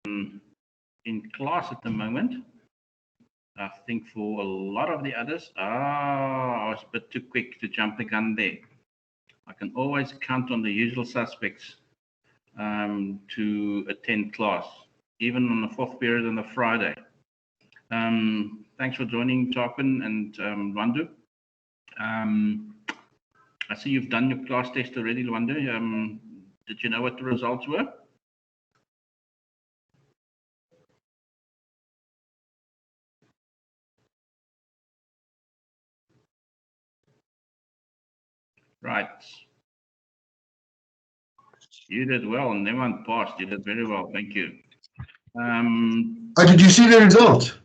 in class at the moment. I think for a lot of the others, I was a bit too quick to jump the gun there. I can always count on the usual suspects to attend class, even on the fourth period on the Friday. Thanks for joining, Tarquin and Lwandu. I see you've done your class test already, Lwandu. Did you know what the results were? Right. You did well, and everyone passed. You did very well. Thank you. Did you see the result?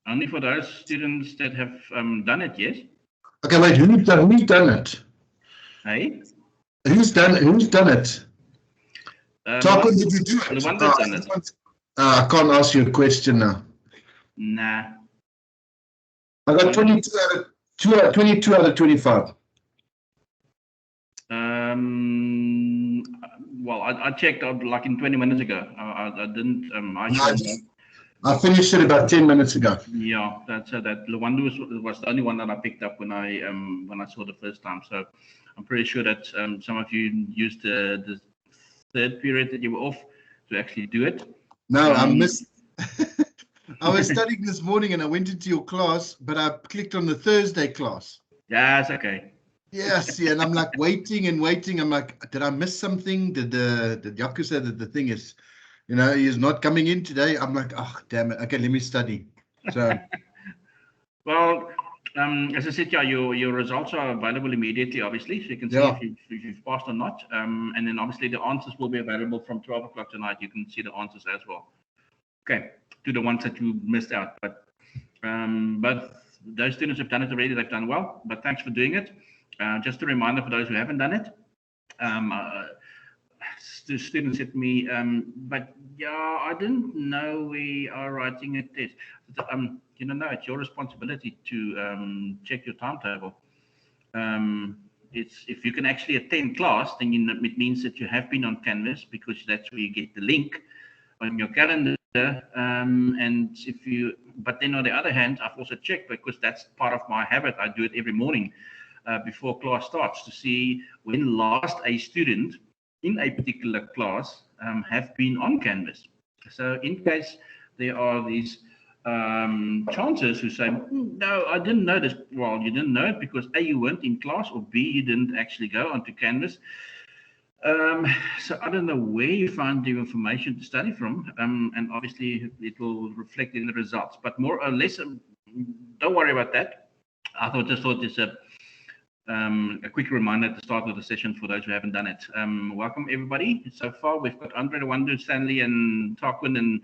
Only for those students that have done it, yes? Okay, wait, who's done it? Hey? Who's done it? Tarquin, did you do it? The one that's done it. I can't ask you a question now. Nah. I got 22 out of 25. Well, I checked out like in 20 minutes ago. I didn't. I finished it about 10 minutes ago. Yeah, that Lwandu was the only one that I picked up when I saw the first time. So I'm pretty sure that some of you used the third period that you were off to actually do it. No, I missed. I was studying this morning and I went into your class, but I clicked on the Thursday class. Yeah, it's okay. Yes, yeah, and I'm like waiting and waiting. I'm like, did I miss something? Did Jaco say that the thing is, he is not coming in today? I'm like, oh, damn it. Okay, let me study. So, well, as I said, yeah, your results are available immediately, obviously, so you can see if you've passed or not. And then obviously the answers will be available from 12 o'clock tonight. You can see the answers as well. Okay, to the ones that you missed out, but those students have done it already. They've done well. But thanks for doing it. Just a reminder for those who haven't done it. The student said to me, but yeah, I didn't know we are writing a test. No, it's your responsibility to check your timetable. If you can actually attend class, then it means that you have been on Canvas, because that's where you get the link on your calendar. But then on the other hand, I've also checked, because that's part of my habit. I do it every morning before class starts, to see when last a student in a particular class have been on Canvas. So in case there are these chancers who say, no, I didn't know this. Well, you didn't know it because A, you weren't in class, or B, you didn't actually go onto Canvas. So I don't know where you found the information to study from, and obviously it will reflect in the results. But more or less, don't worry about that. I just thought it's a quick reminder at the start of the session for those who haven't done it. Welcome everybody. So far we've got Andre, Lwandu, Stanley, and Tarquin and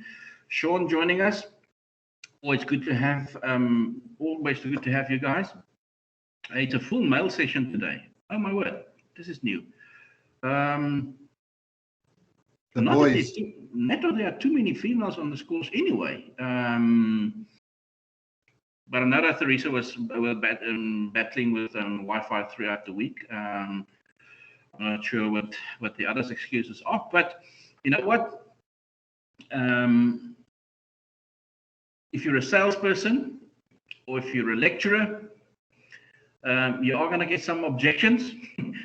Sean joining us. Always good to have you guys. It's a full male session today. Oh my word, this is new. The boys. Not that there are too many females on the schools anyway. But I know that Theresa was battling with Wi-Fi throughout the week. I'm not sure what the others' excuses are, but you know what? If you're a salesperson or if you're a lecturer, you are going to get some objections.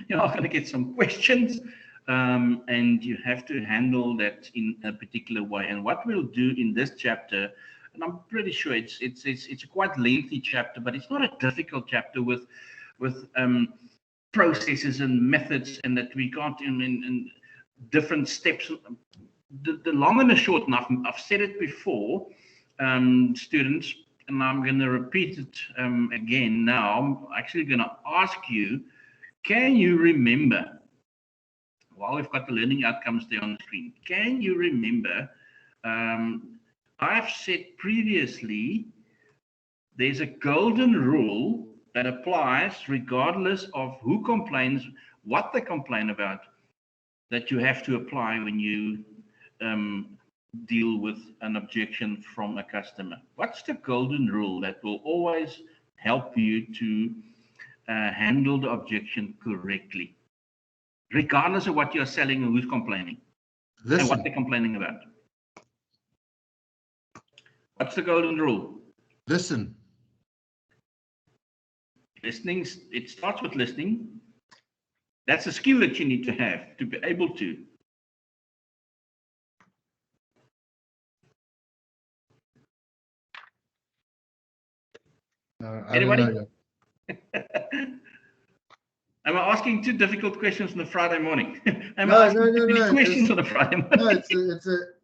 You are going to get some questions, and you have to handle that in a particular way. And what we'll do in this chapter, and I'm pretty sure it's a quite lengthy chapter, but it's not a difficult chapter with processes and methods, and that we can't in different steps. The long and the short, and I've said it before, students, and I'm going to repeat it again now. I'm actually going to ask you, can you remember, while we've got the learning outcomes there on the screen, can you remember, I've said previously, there's a golden rule that applies regardless of who complains, what they complain about, that you have to apply when you deal with an objection from a customer. What's the golden rule that will always help you to handle the objection correctly, regardless of what you're selling and who's complaining? and what Listen. they're complaining about. What's the golden rule? Listen. Listening, it starts with listening. That's a skill that you need to have to be able to. I don't know. Am I asking too difficult questions on a Friday morning? Am No, I asking no, too no, many no. questions on a Friday morning? No,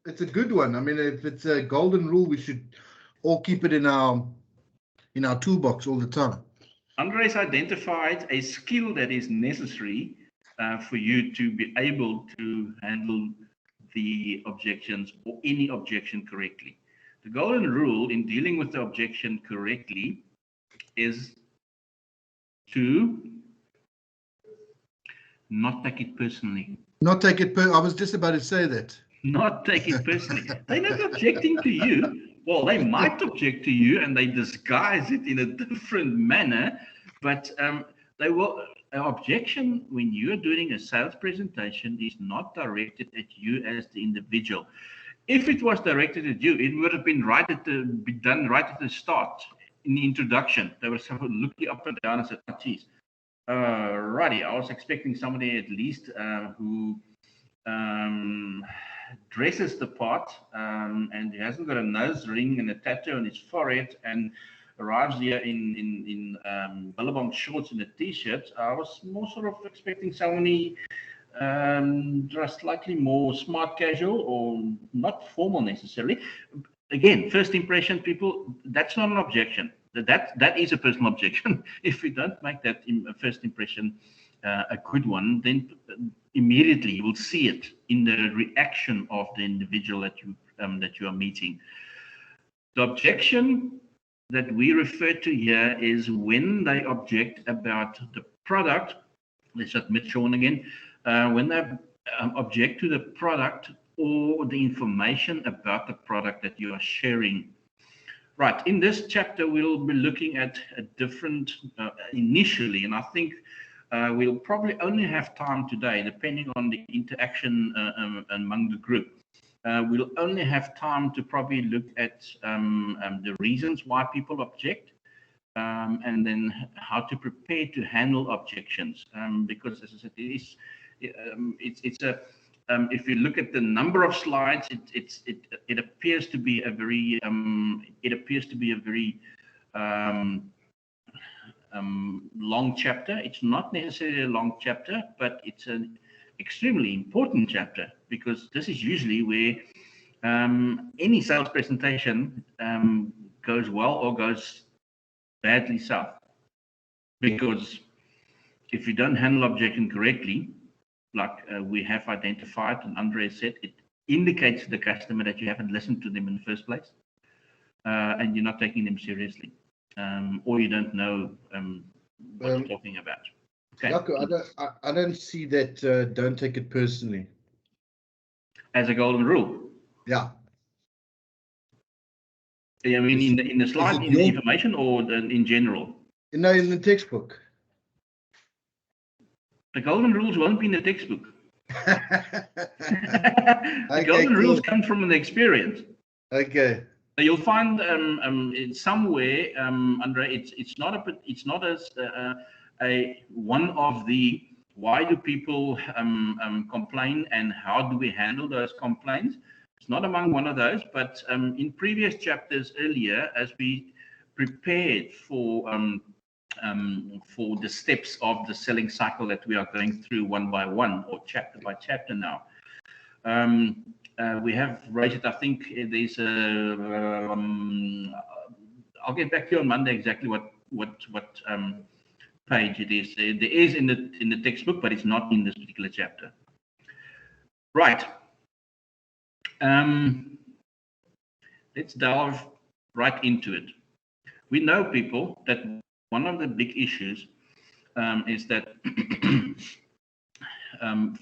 it's a good one. I mean, if it's a golden rule, we should all keep it in our toolbox all the time. Andres identified a skill that is necessary for you to be able to handle the objections or any objection correctly. The golden rule in dealing with the objection correctly is to not take it personally. Not take it I was just about to say that. Not take it personally. They're not objecting to you. Well, they might object to you and they disguise it in a different manner, but they will. An objection when you're doing a sales presentation is not directed at you as the individual. If it was directed at you, it would have been done right at the start in the introduction. They would have looked you up and down and said, "Oh, geez, righty." I was expecting somebody at least who dresses the part and he hasn't got a nose ring and a tattoo on his forehead and arrives here in Billabong shorts and a t-shirt. I was more sort of expecting somebody dressed slightly more smart casual or not formal necessarily. Again, first impression, people, that's not an objection. That is a personal objection. If we don't make that first impression a good one, then immediately you will see it in the reaction of the individual that you are meeting. The objection that we refer to here is when they object about the product. Let's admit Sean again. When they object to the product or the information about the product that you are sharing. Right, in this chapter, we'll be looking at a different, initially, and I think we'll probably only have time today, depending on the interaction among the group. We'll only have time to probably look at the reasons why people object, and then how to prepare to handle objections. Because, as I said, it's a if you look at the number of slides, it appears to be a very long chapter. It's not necessarily a long chapter, but it's an extremely important chapter, because this is usually where any sales presentation goes well or goes badly south. Because if you don't handle objection correctly, like we have identified and Andre said, it indicates to the customer that you haven't listened to them in the first place, and you're not taking them seriously, or you don't know what you're talking about. Okay. Jaco, I don't see that. Don't take it personally. As a golden rule. Yeah. I mean, in the slide, in the information, or in general? No, in the textbook. The golden rules won't be in the textbook. The golden rules come from an experience. Okay. You'll find somewhere, Andre, it's not as a one of the why do people complain and how do we handle those complaints. It's not among one of those, but in previous chapters earlier, as we prepared for the steps of the selling cycle that we are going through one by one or chapter by chapter now. We have rated, I think there's I'll get back to you on Monday exactly what page it is. There is in the textbook, but it's not in this particular chapter. Right. Let's delve right into it. We know, people, that one of the big issues is that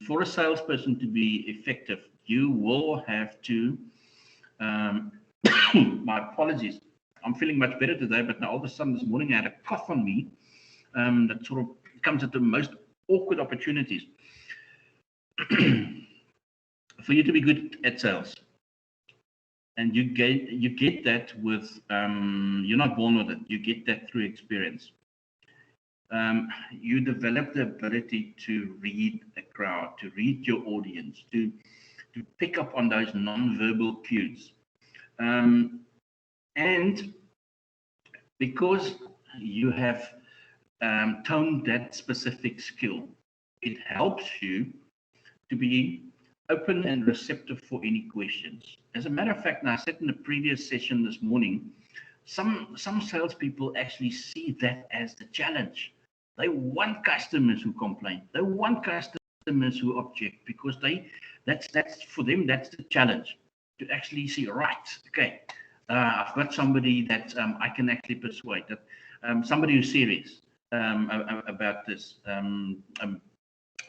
for a salesperson to be effective, you will have to, my apologies, I'm feeling much better today, but now all of a sudden this morning I had a cough on me that sort of comes at the most awkward opportunities. for you to be good at sales, and you get that with you're not born with it. You get that through experience. You develop the ability to read a crowd, to read your audience, to pick up on those non-verbal cues. And because you have toned that specific skill, it helps you to be open and receptive for any questions. As a matter of fact, and I said in the previous session this morning, some salespeople actually see that as the challenge. They want customers who complain. They want customers who object, because that's for them, that's the challenge, to actually see, right, okay, I've got somebody that I can actually persuade, that somebody who's serious about this,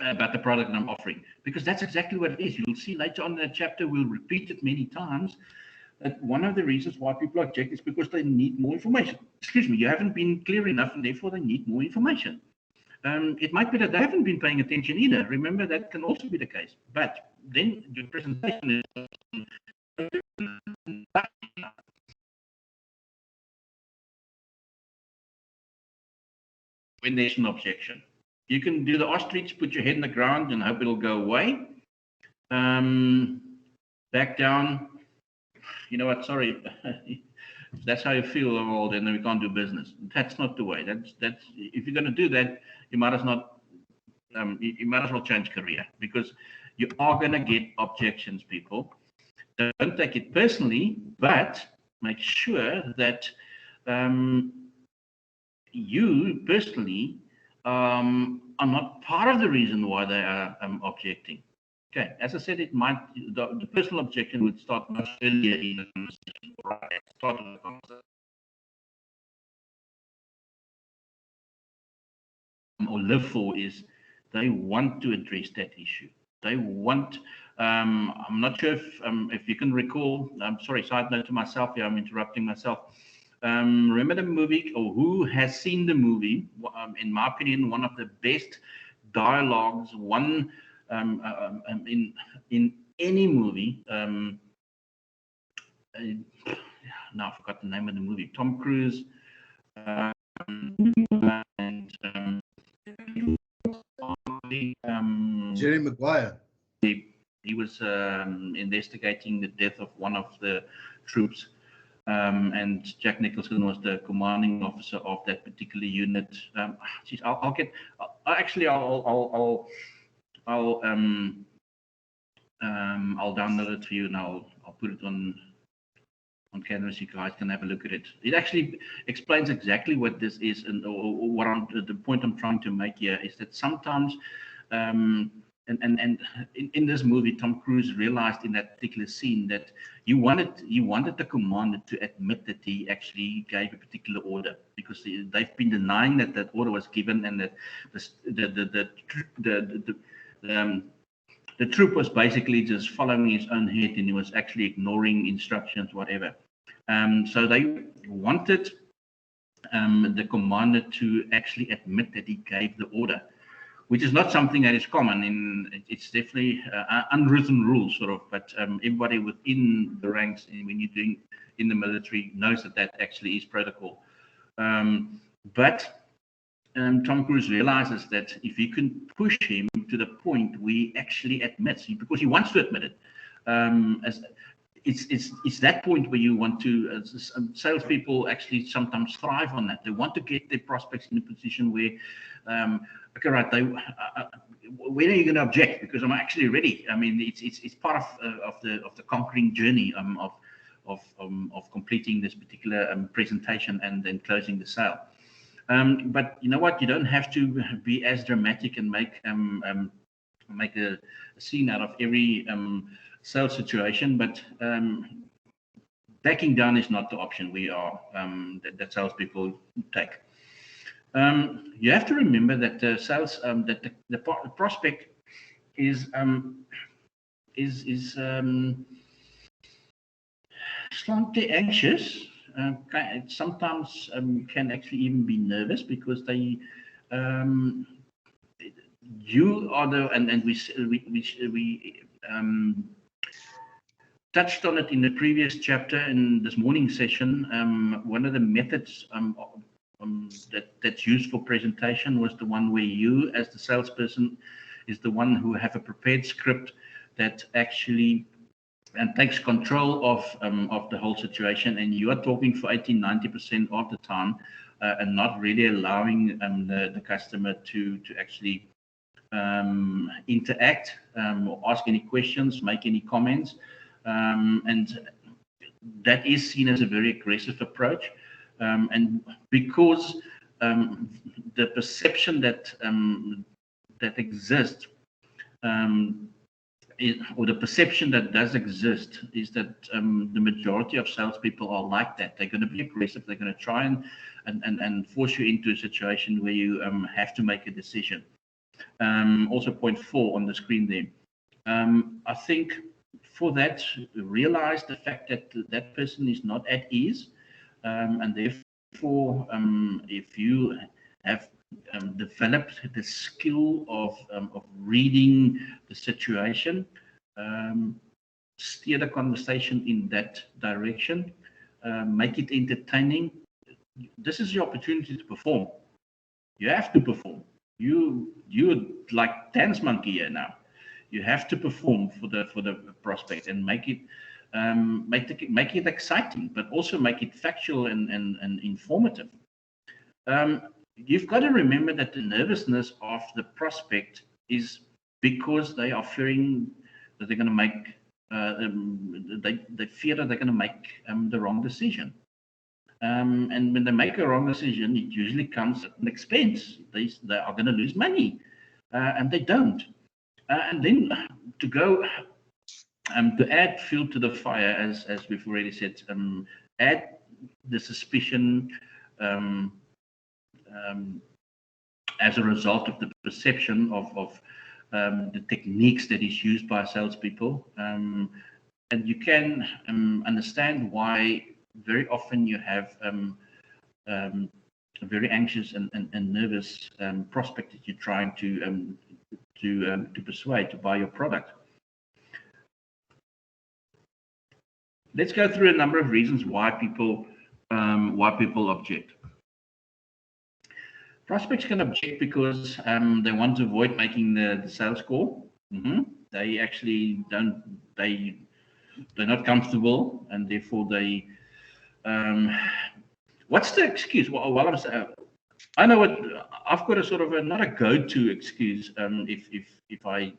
about the product that I'm offering, because that's exactly what it is. You'll see later on in the chapter, we'll repeat it many times, that one of the reasons why people object is because they need more information. Excuse me, you haven't been clear enough, and therefore they need more information. It might be that they haven't been paying attention either. Remember, that can also be the case. But then your presentation is when there's an objection. You can do the ostrich, put your head in the ground and hope it'll go away. Back down. You know what? Sorry, if that's how you feel, well, then we can't do business. That's not the way. That's if you're going to do that, you might as not. You might as well change career, because you are going to get objections, people. Don't take it personally, but make sure that you personally are not part of the reason why they are objecting. Okay, as I said, it might the personal objection would start much earlier in the conversation, right? Start of the conversation. Or live for is they want to address that issue. They want. I'm not sure if you can recall. I'm sorry. Side note to myself here. I'm interrupting myself. Remember the movie, or who has seen the movie? In my opinion, one of the best dialogues. One. In any movie, now I forgot the name of the movie. Tom Cruise and Jerry Maguire. He was investigating the death of one of the troops, and Jack Nicholson was the commanding officer of that particular unit. Geez, I'll download it for you, and I'll put it on Canvas. You guys can have a look at it. It actually explains exactly what this is, and or what the point I'm trying to make here is that sometimes, and in this movie, Tom Cruise realized in that particular scene that you wanted the commander to admit that he actually gave a particular order, because they've been denying that that order was given, and that the troop was basically just following his own head, and he was actually ignoring instructions, whatever. So they wanted the commander to actually admit that he gave the order, which is not something that is common. It's definitely unwritten rules, sort of. But everybody within the ranks, when you're doing in the military, knows that that actually is protocol. But Tom Cruise realizes that if you can push him to the point where he actually admits, because he wants to admit it, it's that point where you want to, salespeople actually sometimes thrive on that. They want to get their prospects in a position where, okay, right, when are you going to object? Because I'm actually ready. I mean, it's part of the conquering journey of completing this particular presentation and then closing the sale. But you know what? You don't have to be as dramatic and make a scene out of every sales situation. But backing down is not the option we are that salespeople take. You have to remember that the sales that the prospect is slightly anxious. Sometimes can actually even be nervous, because they you are the and we touched on it in the previous chapter in this morning session. One of the methods that's used for presentation was the one where you, as the salesperson, is the one who have a prepared script that actually takes control of the whole situation, and you are talking for 80-90% of the time, and not really allowing the customer to actually interact or ask any questions, make any comments, and that is seen as a very aggressive approach. And because the perception that that exists, or the perception that does exist, is that the majority of salespeople are like that. They're going to be aggressive. They're going to try and force you into a situation where you have to make a decision. Also, point 4 on the screen there. I think for that, realize the fact that that person is not at ease, and therefore, if you have developed the skill of reading the situation, steer the conversation in that direction, make it entertaining. This is your opportunity to perform. You have to perform. You're like dance monkey here now. You have to perform for the prospect and make it exciting, but also make it factual and informative. You've got to remember that the nervousness of the prospect is because they are fearing that they're going to make they fear that they're going to make the wrong decision. And when they make a wrong decision, it usually comes at an expense. They are going to lose money, and they don't. And then to go to add fuel to the fire, as we've already said, add the suspicion as a result of the perception of the techniques that is used by salespeople, and you can understand why very often you have a very anxious and nervous prospect that you're trying to persuade to buy your product. Let's go through a number of reasons why people object. Prospects can object because they want to avoid making the sales call. They actually don't. They're not comfortable, and therefore they. What's the excuse? While I'm saying, I know what I've got a sort of not a go-to excuse. If I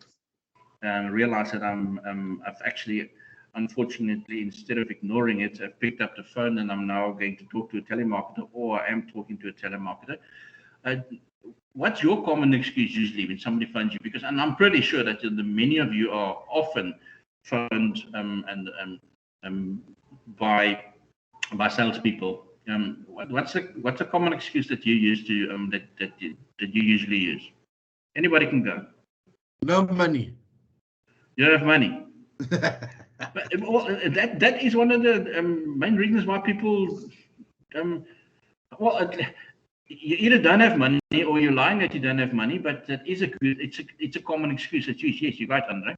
realize that I've actually, unfortunately, instead of ignoring it, I've picked up the phone and I'm now going to talk to a telemarketer, or I am talking to a telemarketer. What's your common excuse usually when somebody phones you? Because, and I'm pretty sure that many of you are often phoned by salespeople. What's a common excuse that you use to that you usually use? Anybody can go. No money. You don't have money. But, well, that is one of the main reasons why people you either don't have money or you're lying that you don't have money. But that is it's a common excuse that you use. Yes, you're right, Andre.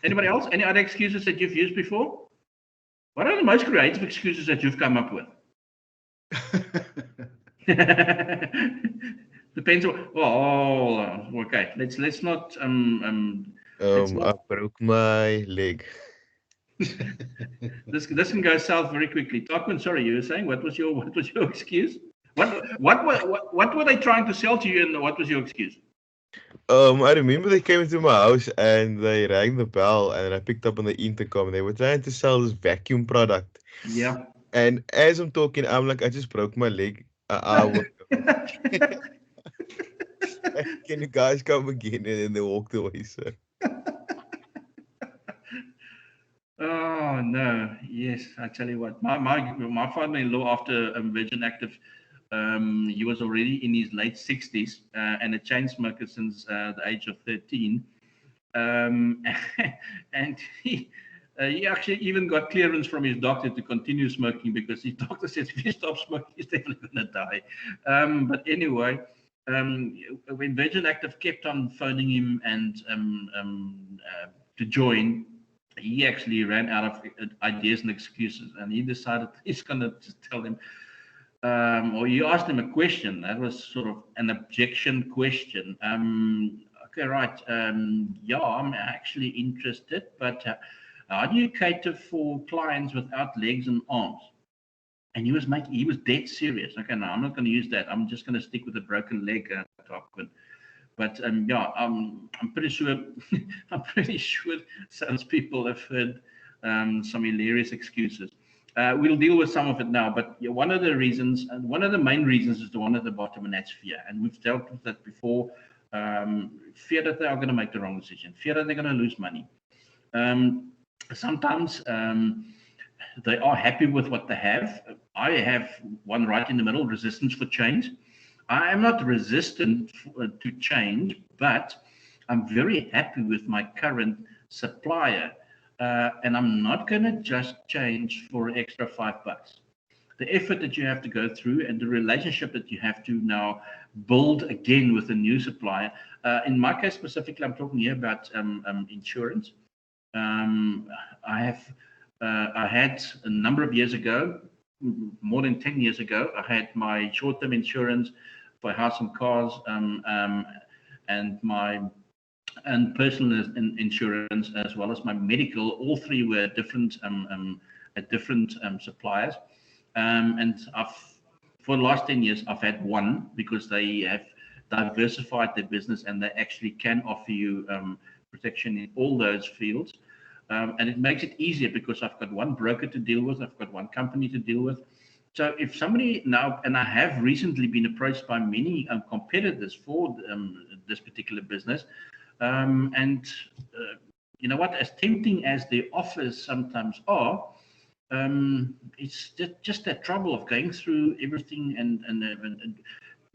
Anybody else? Any other excuses that you've used before? What are the most creative excuses that you've come up with? Depends on. Okay. Let's not. I broke my leg. This can go south very quickly. Tarquin, sorry, you were saying what was your excuse? What were they trying to sell to you, and what was your excuse? I remember they came into my house and they rang the bell, and I picked up on the intercom. They were trying to sell this vacuum product. Yeah. And as I'm talking, I'm like, I just broke my leg. Can you guys come again? And then they walked away, sir. Oh no! Yes, I tell you what, my father-in-law, after Virgin Active, he was already in his late 60s and a chain smoker since the age of 13, and he actually even got clearance from his doctor to continue smoking, because his doctor says if you stop smoking, he's definitely going to die. But anyway, when Virgin Active kept on phoning him and to join, he actually ran out of ideas and excuses, and he decided he's going to just tell them, or you asked him a question that was sort of an objection question. Okay, right. Yeah, I'm actually interested, but how do you cater for clients without legs and arms? And he was dead serious. Okay, no, I'm not going to use that. I'm just going to stick with the broken leg topic. But yeah, I'm pretty sure I'm pretty sure salespeople have heard some hilarious excuses. We'll deal with some of it now, but yeah, one of the reasons, and one of the main reasons, is the one at the bottom, and that's fear. And we've dealt with that before. Fear that they are going to make the wrong decision, fear that they're going to lose money. Sometimes they are happy with what they have. I have one right in the middle: resistance for change. I am not resistant to change, but I'm very happy with my current supplier, and I'm not going to just change for an extra $5. The effort that you have to go through and the relationship that you have to now build again with a new supplier. In my case specifically, I'm talking here about insurance. I had a number of years ago, more than 10 years ago, I had my short-term insurance for house and cars, and my personal insurance, as well as my medical. All three were different at different suppliers, and for the last 10 years I've had one, because they have diversified their business and they actually can offer you protection in all those fields. And it makes it easier because I've got one broker to deal with, I've got one company to deal with. So if somebody now, and I have recently been approached by many competitors for this particular business, and you know what, as tempting as the offers sometimes are, it's just that trouble of going through everything and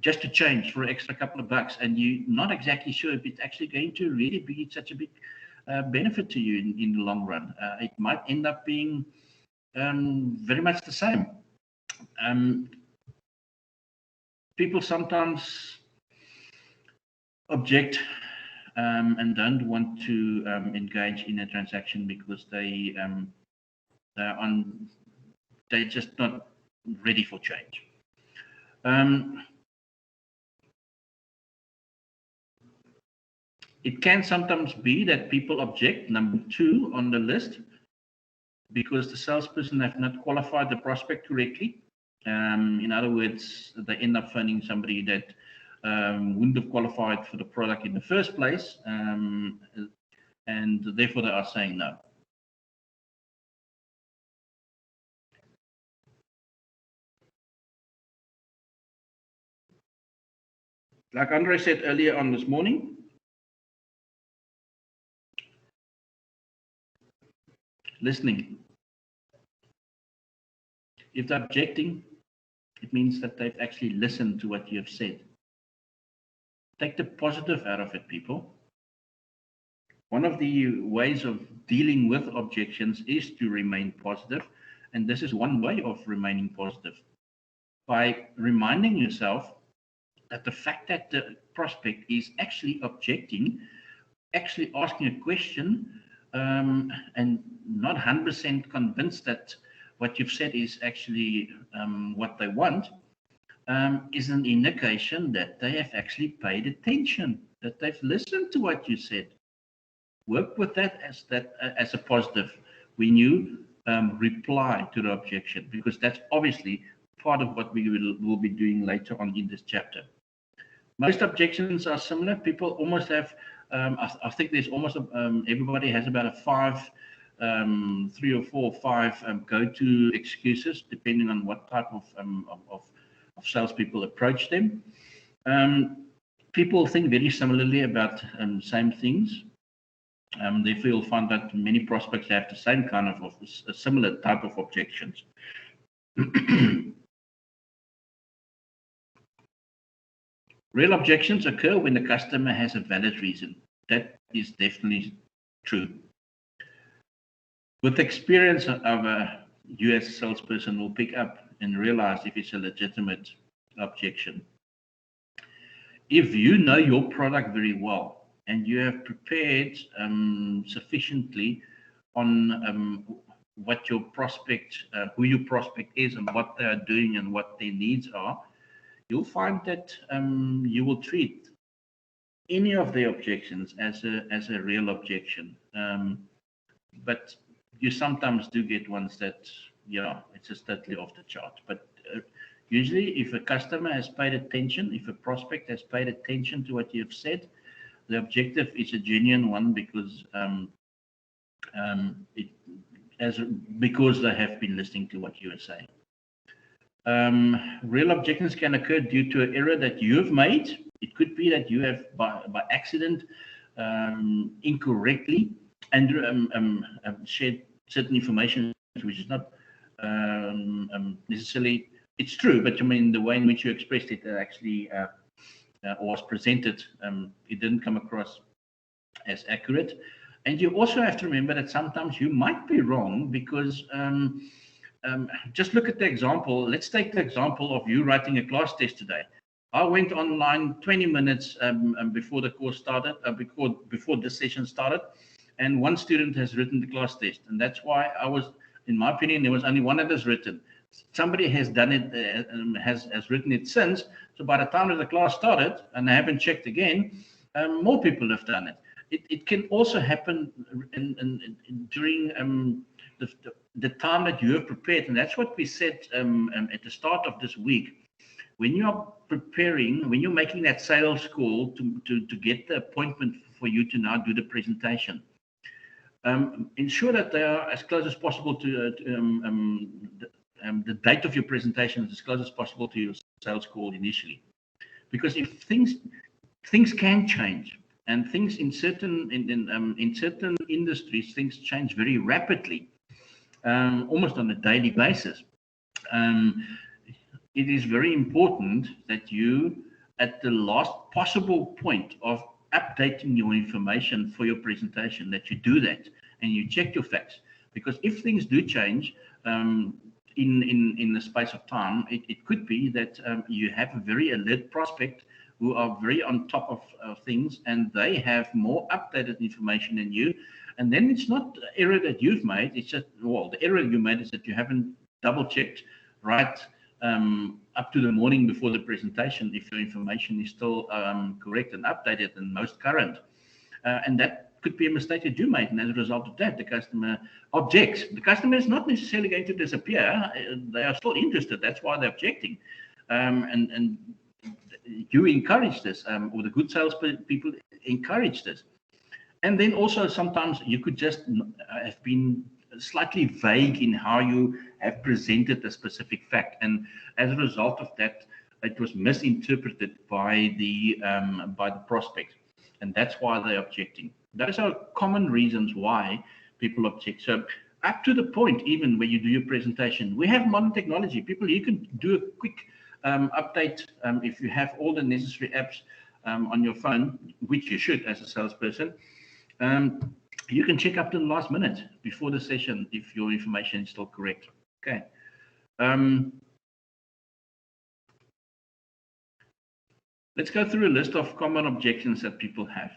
just to change for an extra couple of bucks, and you're not exactly sure if it's actually going to really be such a big benefit to you in the long run. It might end up being very much the same. People sometimes object and don't want to engage in a transaction because they're just not ready for change. It can sometimes be that people object, number 2 on the list, because the salesperson have not qualified the prospect correctly. In other words, they end up finding somebody that wouldn't have qualified for the product in the first place, and therefore they are saying no. Like Andre said earlier on this morning, listening. If they're objecting, it means that they've actually listened to what you have said. Take the positive out of it, people. One of the ways of dealing with objections is to remain positive, and this is one way of remaining positive. By reminding yourself that the fact that the prospect is actually objecting, actually asking a question, and not 100% convinced that what you've said is actually what they want, is an indication that they have actually paid attention, that they've listened to what you said. Work with that as a positive when you reply to the objection, because that's obviously part of what we will be doing later on in this chapter. Most objections are similar. People almost have, I think there's almost, everybody has about a 3 or 4 or 5 go-to excuses, depending on what type of salespeople approach them. People think very similarly about same things. Therefore, you'll find that many prospects have the same kind of a similar type of objections. Real objections occur when the customer has a valid reason. That is definitely true. With experience of a US salesperson will pick up and realize if it's a legitimate objection. If you know your product very well and you have prepared sufficiently on what your prospect, who your prospect is, and what they are doing and what their needs are, you'll find that you will treat any of their objections as a real objection. But you sometimes do get ones that, yeah, it's just totally off the chart. But usually, if a customer has paid attention, if a prospect has paid attention to what you've said, the objective is a genuine one because because they have been listening to what you are saying. Real objections can occur due to an error that you have made. It could be that you have, by accident, incorrectly and shared certain information which is not necessarily, it's true, but I mean the way in which you expressed it actually was presented, it didn't come across as accurate. And you also have to remember that sometimes you might be wrong because just look at the example. Let's take the example of you writing a class test today. I went online 20 minutes before the course started, before this session started, and one student has written the class test. And that's why I was, in my opinion, there was only one that has written. Somebody has done it, has written it since. So by the time that the class started, and I haven't checked again, more people have done it. It can also happen during the time that you have prepared. And that's what we said at the start of this week. When you are preparing, when you're making that sales call to get the appointment for you to now do the presentation, ensure that they are as close as possible to the date of your presentation, as close as possible to your sales call initially. Because if things can change, and things in certain industries, things change very rapidly, almost on a daily basis. It is very important that you, at the last possible point of updating your information for your presentation, that you do that and you check your facts. Because if things do change in the space of time, it could be that you have a very alert prospect who are very on top of things, and they have more updated information than you. And then it's not the error that you've made. It's just, well, the error you made is that you haven't double checked right up to the morning before the presentation if your information is still correct and updated and most current. And that could be a mistake that you made. And as a result of that, the customer objects. The customer is not necessarily going to disappear. They are still interested. That's why they're objecting. And you encourage this, or the good salespeople encourage this. And then also sometimes you could just have been slightly vague in how you have presented a specific fact, and as a result of that, it was misinterpreted by the prospect, and that's why they're objecting. Those are common reasons why people object. So up to the point, even when you do your presentation, we have modern technology. People, you can do a quick update if you have all the necessary apps on your phone, which you should as a salesperson. You can check up to the last minute before the session if your information is still correct. Okay. Let's go through a list of common objections that people have.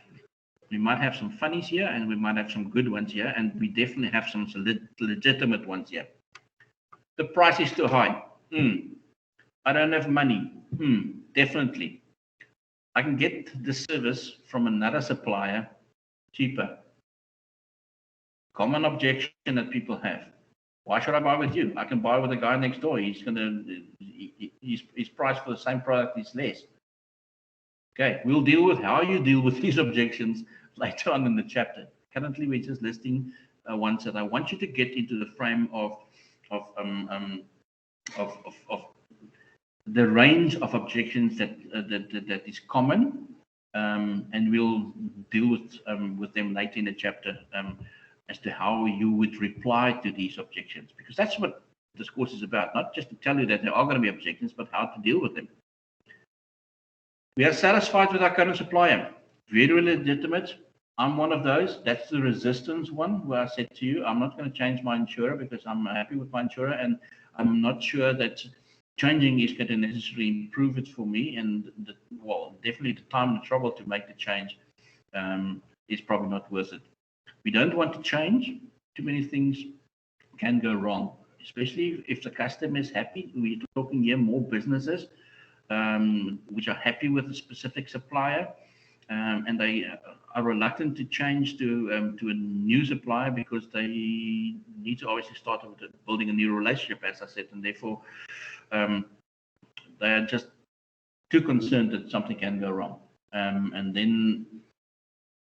We might have some funnies here, and we might have some good ones here, and we definitely have some legitimate ones here. The price is too high. I don't have money. Definitely. I can get the service from another supplier cheaper. Common objection that people have. Why should I buy with you? I can buy with the guy next door. He's his price for the same product is less. Okay, we'll deal with how you deal with these objections later on in the chapter. Currently, we're just listing ones that I want you to get into the frame of the range of objections that is common, and we'll deal with them later in the chapter as to how you would reply to these objections, because that's what this course is about, not just to tell you that there are going to be objections, but how to deal with them. We are satisfied with our current supplier. Very legitimate. I'm one of those. That's the resistance one, where I said to you, I'm not going to change my insurer because I'm happy with my insurer, and I'm not sure that changing is going to necessarily improve it for me. And definitely the time and the trouble to make the change is probably not worth it. We don't want to change too many things can go wrong, especially if the customer is happy. We're talking here more businesses which are happy with a specific supplier, and they are reluctant to change to a new supplier because they need to obviously start with building a new relationship, as I said, and therefore they are just too concerned that something can go wrong. And then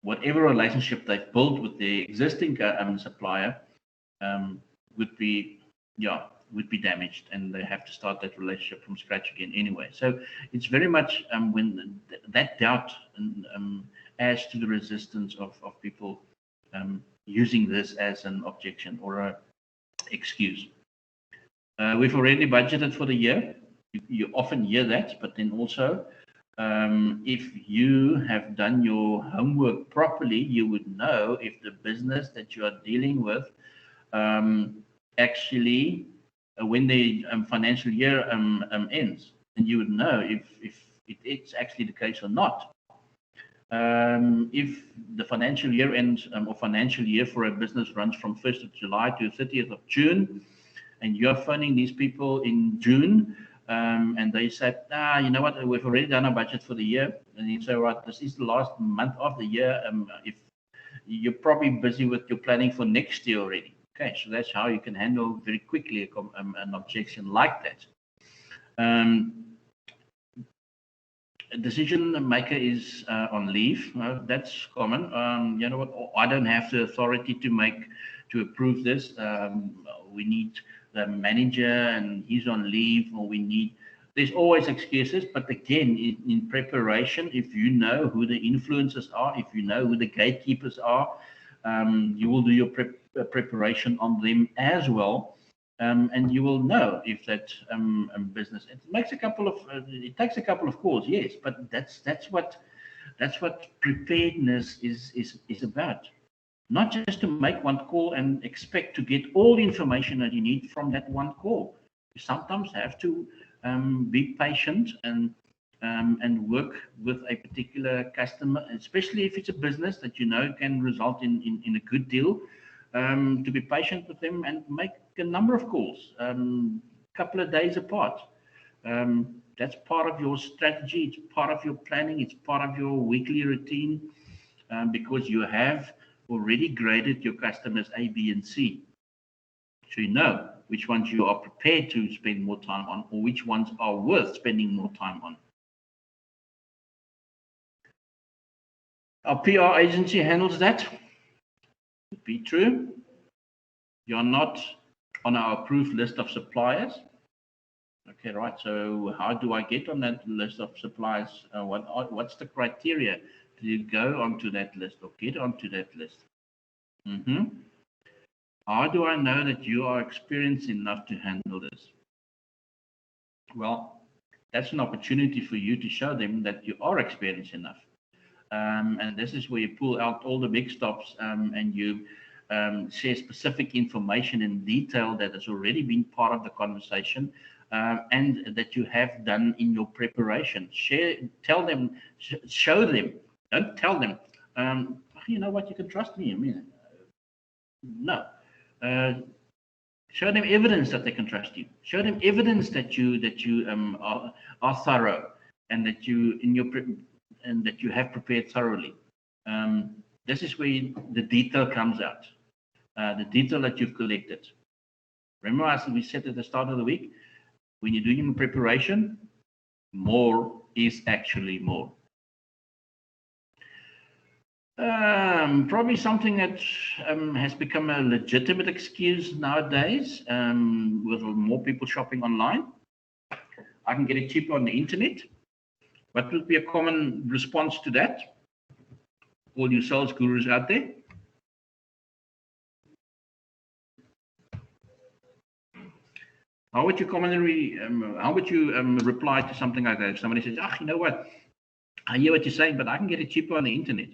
whatever relationship they've built with their existing supplier would be damaged, and they have to start that relationship from scratch again anyway. So it's very much when that doubt adds to the resistance of people using this as an objection or a excuse. We've already budgeted for the year. You often hear that, but then also if you have done your homework properly, you would know if the business that you are dealing with actually when the financial year ends, and you would know if it's actually the case or not. If the financial year ends or financial year for a business runs from 1st of July to 30th of June, and you're phoning these people in June, and they said, you know what, we've already done our budget for the year, and you say, right, this is the last month of the year. If you're probably busy with your planning for next year already. Okay, so that's how you can handle very quickly an objection like that. A decision maker is on leave. That's common. You know what? I don't have the authority to approve this. We need the manager, and he's on leave, or we need. There's always excuses, but again, in preparation, if you know who the influencers are, if you know who the gatekeepers are, you will do your preparation on them as well, and you will know if that business. It takes a couple of calls, yes, but that's what preparedness is about. Not just to make one call and expect to get all the information that you need from that one call. You sometimes have to be patient and work with a particular customer, especially if it's a business that you know can result in a good deal. To be patient with them and make a number of calls, couple of days apart. That's part of your strategy. It's part of your planning. It's part of your weekly routine, because you have already graded your customers A, B, and C. So you know which ones you are prepared to spend more time on, or which ones are worth spending more time on. Our PR agency handles that. Could be true. You're not on our approved list of suppliers. Okay, right. So how do I get on that list of suppliers? What's the criteria to go onto that list or get onto that list? How do I know that you are experienced enough to handle this? Well, that's an opportunity for you to show them that you are experienced enough. And this is where you pull out all the big stops and you share specific information in detail that has already been part of the conversation and that you have done in your preparation. Tell them, show them. Don't tell them, you know what, you can trust me. I mean, no. Show them evidence that they can trust you. Show them evidence that you are thorough and that you have prepared thoroughly. This is where the detail comes out. The detail that you've collected. Remember, as we said at the start of the week, when you're doing preparation, more is actually more. Probably something that has become a legitimate excuse nowadays, with more people shopping online. I can get it cheaper on the internet. What would be a common response to that? All you sales gurus out there. How would you commonly reply to something like that? If somebody says, you know what, I hear what you're saying, but I can get it cheaper on the internet.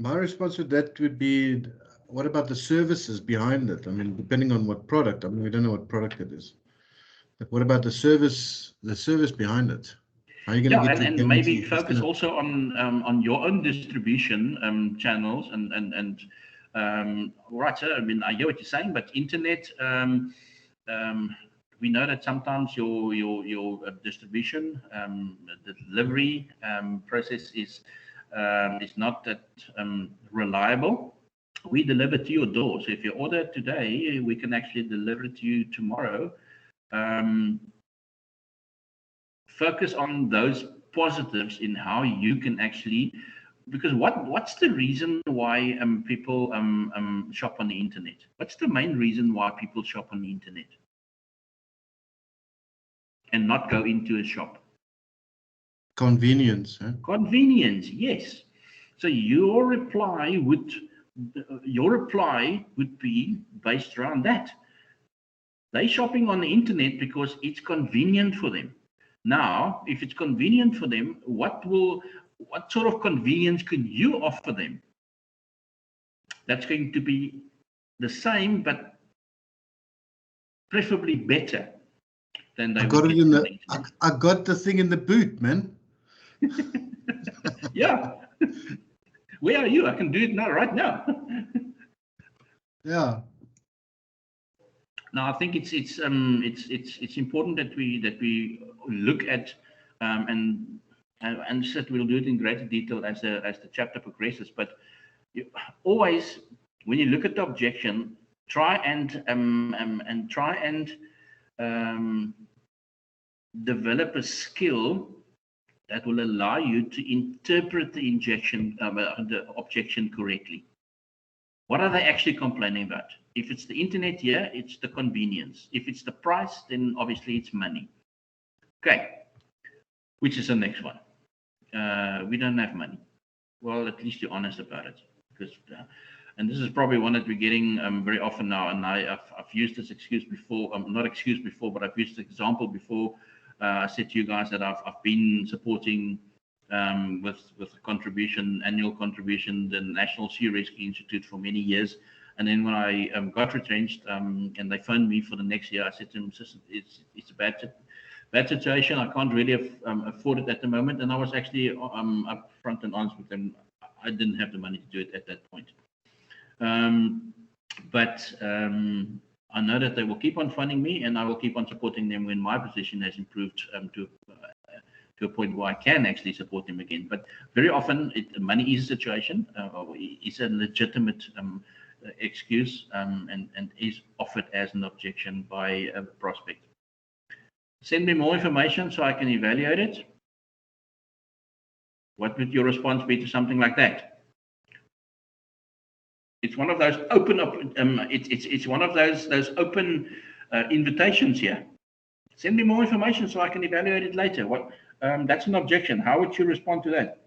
My response to that would be, what about the services behind it? I mean, depending on what product. I mean, we don't know what product it is. But what about the service behind it? How are you going to get and maybe focus also on your own distribution channels and Right, sir. I mean, I hear what you're saying, but internet, we know that sometimes your distribution, the delivery process is not that reliable. We deliver to your door. So if you order today, we can actually deliver it to you tomorrow. Focus on those positives in how you can actually, because what's the reason why people shop on the internet? What's the main reason why people shop on the internet and not go into a shop? Convenience. Huh? Convenience, yes. So your reply would be based around that. They're shopping on the internet because it's convenient for them. Now, if it's convenient for them, what sort of convenience could you offer them? That's going to be the same, but preferably better than they I got would it get in from the. the internet. I got the thing in the boot, man. Yeah. Where are you? I can do it now, right now. Yeah. Now, I think it's important that we look at and said we'll do it in greater detail as the chapter progresses. But you, always, when you look at the objection, try and develop a skill that will allow you to interpret the the objection correctly. What are they actually complaining about? If it's the internet here, it's the convenience. If it's the price, then obviously it's money. Okay, which is the next one? We don't have money. Well, at least you're honest about it. Because, and this is probably one that we're getting very often now. And I've used this excuse before, not excuse before, but I've used the example before. I said to you guys that I've been supporting with a contribution, annual contribution, the National Sea Rescue Institute for many years. And then when I got retrenched and they phoned me for the next year, I said to them, it's a bad situation. I can't really afford it at the moment. And I was actually upfront and honest with them. I didn't have the money to do it at that point. But I know that they will keep on funding me, and I will keep on supporting them when my position has improved to a point where I can actually support them again. But very often, money is a situation, is a legitimate excuse, and is offered as an objection by a prospect. Send me more information so I can evaluate it. What would your response be to something like that? It's one of those open up. It's one of those open invitations here. Send me more information so I can evaluate it later. What? That's an objection. How would you respond to that?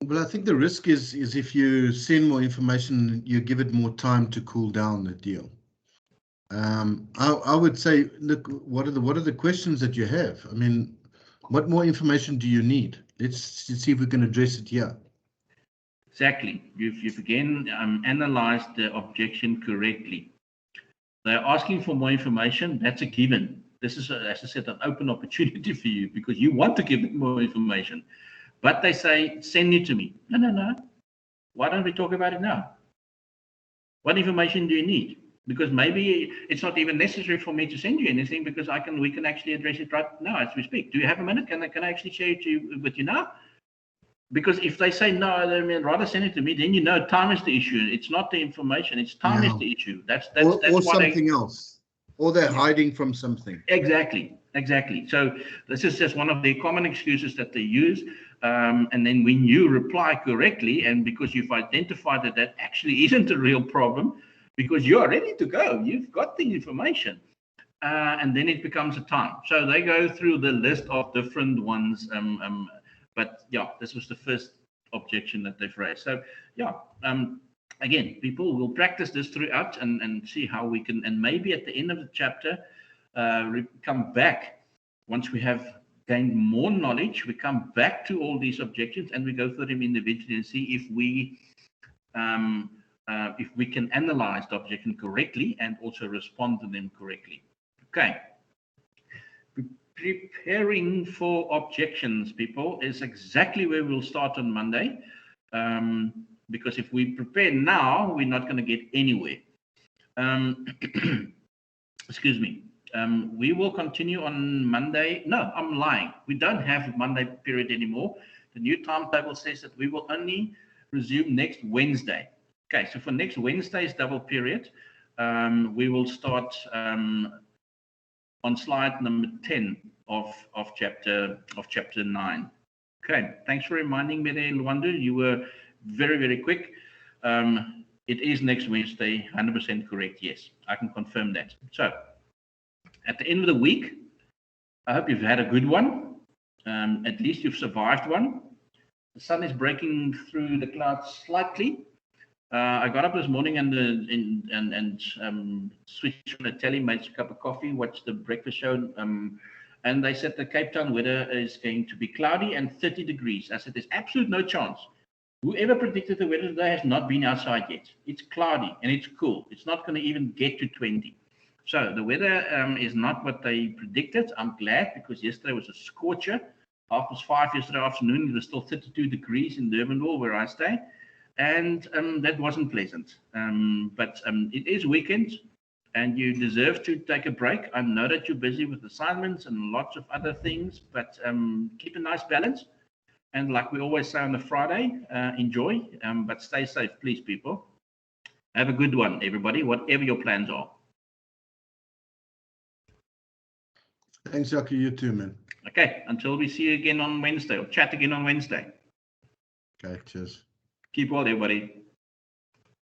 Well, I think the risk is if you send more information, you give it more time to cool down the deal. I would say, look, what are the questions that you have? I mean, what more information do you need? Let's see if we can address it here. Exactly. You've again analyzed the objection correctly. They're asking for more information. That's a given. This is, as I said, an open opportunity for you because you want to give them more information. But they say, send it to me. No. Why don't we talk about it now? What information do you need? Because maybe it's not even necessary for me to send you anything because we can actually address it right now as we speak. Do you have a minute? Can I actually share it with you now? Because if they say no, I mean, rather send it to me, then you know time is the issue. It's not the information, it's time is the issue. That's or something else. Or they're hiding from something. Exactly. So this is just one of the common excuses that they use. And then when you reply correctly, and because you've identified that actually isn't a real problem, because you're ready to go, you've got the information, and then it becomes a time. So they go through the list of different ones. But yeah, this was the first objection that they've raised. So yeah, again, people will practice this throughout and see how we can, and maybe at the end of the chapter, come back once we have gained more knowledge, we come back to all these objections and we go through them individually and see if we can analyze the objection correctly and also respond to them correctly. Okay. preparing for objections, people, is exactly where we'll start on Monday. Because if we prepare now, we're not going to get anywhere. Excuse me. We will continue on Monday. No, I'm lying. We don't have Monday period anymore. The new timetable says that we will only resume next Wednesday. Okay, so for next Wednesday's double period, we will start on slide number 10 of chapter 9. Okay, thanks for reminding me there, Luandu. You were very, very quick. It is next Wednesday, 100% correct. Yes, I can confirm that. So, at the end of the week, I hope you've had a good one. At least you've survived one. The sun is breaking through the clouds slightly. I got up this morning and switched on the telly, made a cup of coffee, watched the breakfast show, and they said the Cape Town weather is going to be cloudy and 30 degrees. I said, there's absolute no chance. Whoever predicted the weather today has not been outside yet. It's cloudy and it's cool. It's not going to even get to 20. So the weather is not what they predicted. I'm glad, because yesterday was a scorcher. 5:30 yesterday afternoon, it was still 32 degrees in Durbanville, where I stay. And that wasn't pleasant. But it is weekend, and you deserve to take a break. I know that you're busy with assignments and lots of other things, but keep a nice balance. And like we always say on a Friday, enjoy, but stay safe, please, people. Have a good one, everybody, whatever your plans are. Thanks, Yaki. You too, man. Okay, until we see you again on Wednesday, or chat again on Wednesday. Okay, cheers. Keep well, everybody.